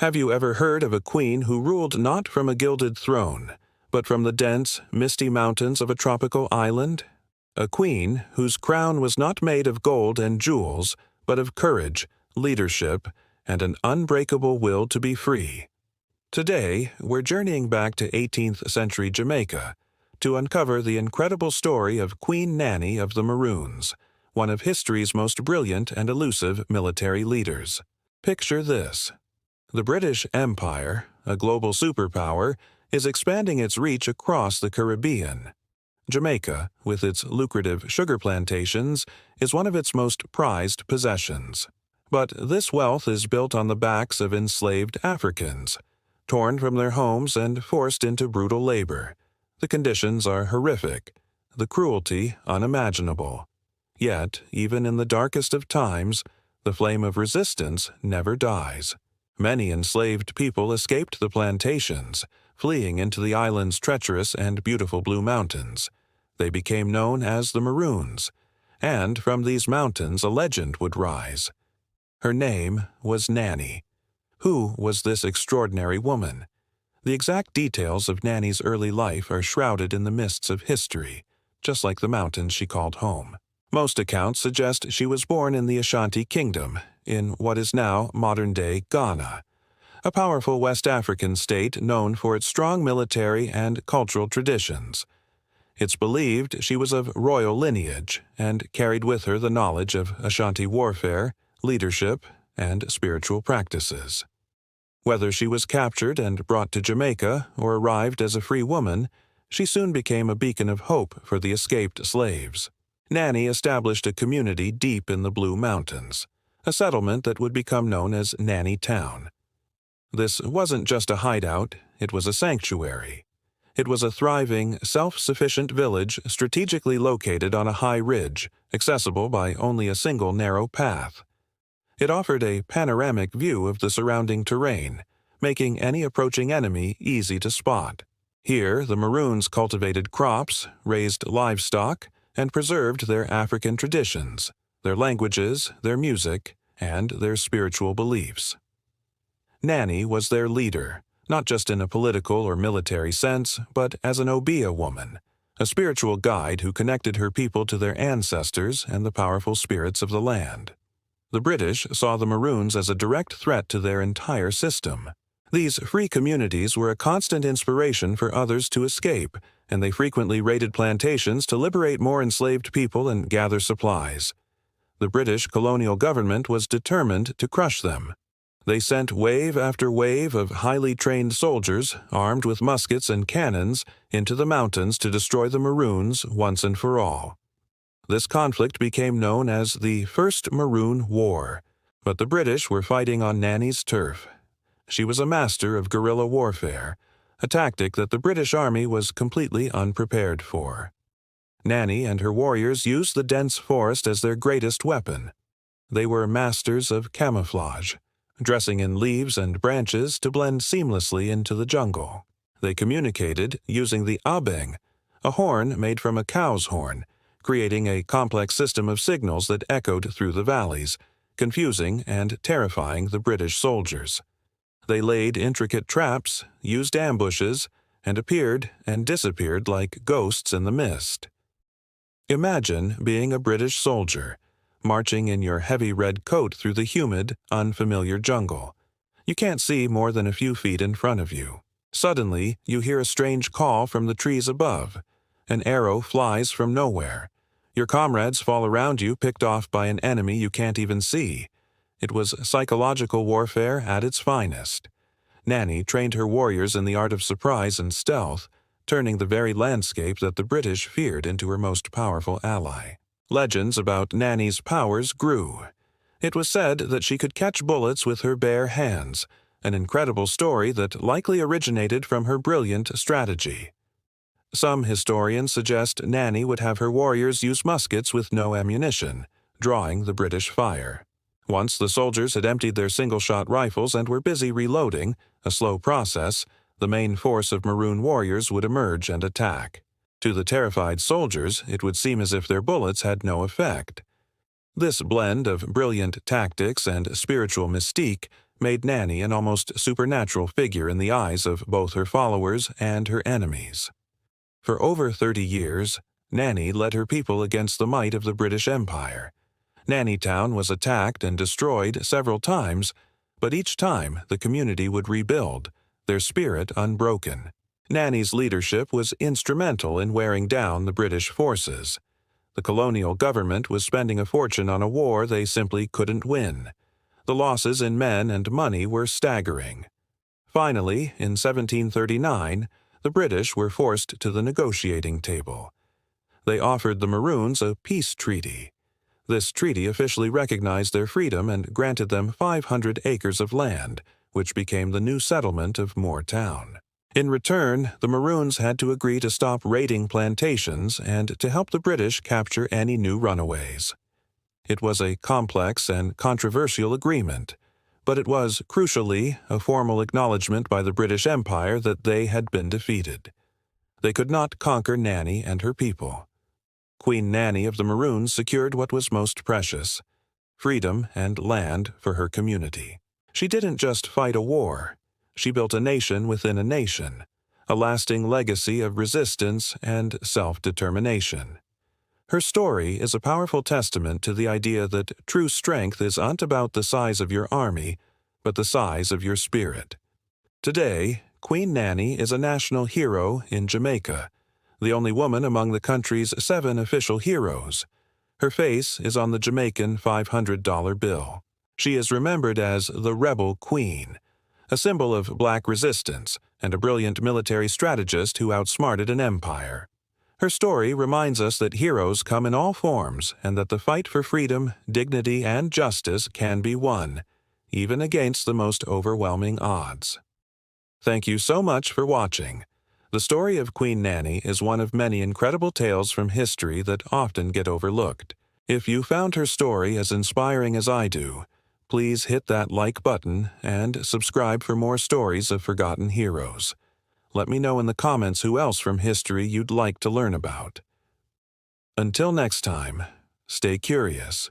Have you ever heard of a queen who ruled not from a gilded throne, but from the dense, misty mountains of a tropical island? A queen whose crown was not made of gold and jewels, but of courage, leadership, and an unbreakable will to be free. Today, we're journeying back to 18th century Jamaica to uncover the incredible story of Queen Nanny of the Maroons, one of history's most brilliant and elusive military leaders. Picture this. The British Empire, a global superpower, is expanding its reach across the Caribbean. Jamaica, with its lucrative sugar plantations, is one of its most prized possessions. But this wealth is built on the backs of enslaved Africans, torn from their homes and forced into brutal labor. The conditions are horrific, the cruelty unimaginable. Yet, even in the darkest of times, the flame of resistance never dies. Many enslaved people escaped the plantations, fleeing into the island's treacherous and beautiful blue mountains. They became known as the Maroons, and from these mountains a legend would rise. Her name was Nanny. Who was this extraordinary woman? The exact details of Nanny's early life are shrouded in the mists of history, just like the mountains she called home. Most accounts suggest she was born in the Ashanti Kingdom, in what is now modern-day Ghana, a powerful West African state known for its strong military and cultural traditions. It's believed she was of royal lineage and carried with her the knowledge of Ashanti warfare, leadership, and spiritual practices. Whether she was captured and brought to Jamaica or arrived as a free woman, she soon became a beacon of hope for the escaped slaves. Nanny established a community deep in the Blue Mountains, a settlement that would become known as Nanny Town. This wasn't just a hideout, it was a sanctuary. It was a thriving, self-sufficient village strategically located on a high ridge, accessible by only a single narrow path. It offered a panoramic view of the surrounding terrain, making any approaching enemy easy to spot. Here, the Maroons cultivated crops, raised livestock, and preserved their African traditions, their languages, their music, and their spiritual beliefs. Nanny was their leader, not just in a political or military sense, but as an Obeah woman, a spiritual guide who connected her people to their ancestors and the powerful spirits of the land. The British saw the Maroons as a direct threat to their entire system. These free communities were a constant inspiration for others to escape, and they frequently raided plantations to liberate more enslaved people and gather supplies. The British colonial government was determined to crush them. They sent wave after wave of highly trained soldiers, armed with muskets and cannons, into the mountains to destroy the Maroons once and for all. This conflict became known as the First Maroon War, but the British were fighting on Nanny's turf. She was a master of guerrilla warfare, a tactic that the British Army was completely unprepared for. Nanny and her warriors used the dense forest as their greatest weapon. They were masters of camouflage, dressing in leaves and branches to blend seamlessly into the jungle. They communicated using the abeng, a horn made from a cow's horn, creating a complex system of signals that echoed through the valleys, confusing and terrifying the British soldiers. They laid intricate traps, used ambushes, and appeared and disappeared like ghosts in the mist. Imagine being a British soldier, marching in your heavy red coat through the humid, unfamiliar jungle. You can't see more than a few feet in front of you. Suddenly, you hear a strange call from the trees above. An arrow flies from nowhere. Your comrades fall around you, picked off by an enemy you can't even see. It was psychological warfare at its finest. Nanny trained her warriors in the art of surprise and stealth, turning the very landscape that the British feared into her most powerful ally. Legends about Nanny's powers grew. It was said that she could catch bullets with her bare hands, an incredible story that likely originated from her brilliant strategy. Some historians suggest Nanny would have her warriors use muskets with no ammunition, drawing the British fire. Once the soldiers had emptied their single-shot rifles and were busy reloading, a slow process, the main force of Maroon warriors would emerge and attack. To the terrified soldiers, it would seem as if their bullets had no effect. This blend of brilliant tactics and spiritual mystique made Nanny an almost supernatural figure in the eyes of both her followers and her enemies. For over 30 years, Nanny led her people against the might of the British Empire. Nannytown was attacked and destroyed several times, but each time the community would rebuild, their spirit unbroken. Nanny's leadership was instrumental in wearing down the British forces. The colonial government was spending a fortune on a war they simply couldn't win. The losses in men and money were staggering. Finally, in 1739, the British were forced to the negotiating table. They offered the Maroons a peace treaty. This treaty officially recognized their freedom and granted them 500 acres of land, which became the new settlement of Moortown. In return, the Maroons had to agree to stop raiding plantations and to help the British capture any new runaways. It was a complex and controversial agreement, but it was, crucially, a formal acknowledgement by the British Empire that they had been defeated. They could not conquer Nanny and her people. Queen Nanny of the Maroons secured what was most precious: freedom and land for her community. She didn't just fight a war. She built a nation within a nation, a lasting legacy of resistance and self-determination. Her story is a powerful testament to the idea that true strength isn't about the size of your army, but the size of your spirit. Today, Queen Nanny is a national hero in Jamaica, the only woman among the country's 7 official heroes. Her face is on the Jamaican $500 bill. She is remembered as the Rebel Queen, a symbol of black resistance and a brilliant military strategist who outsmarted an empire. Her story reminds us that heroes come in all forms and that the fight for freedom, dignity, and justice can be won, even against the most overwhelming odds. Thank you so much for watching. The story of Queen Nanny is one of many incredible tales from history that often get overlooked. If you found her story as inspiring as I do, please hit that like button and subscribe for more stories of forgotten heroes. Let me know in the comments who else from history you'd like to learn about. Until next time, stay curious.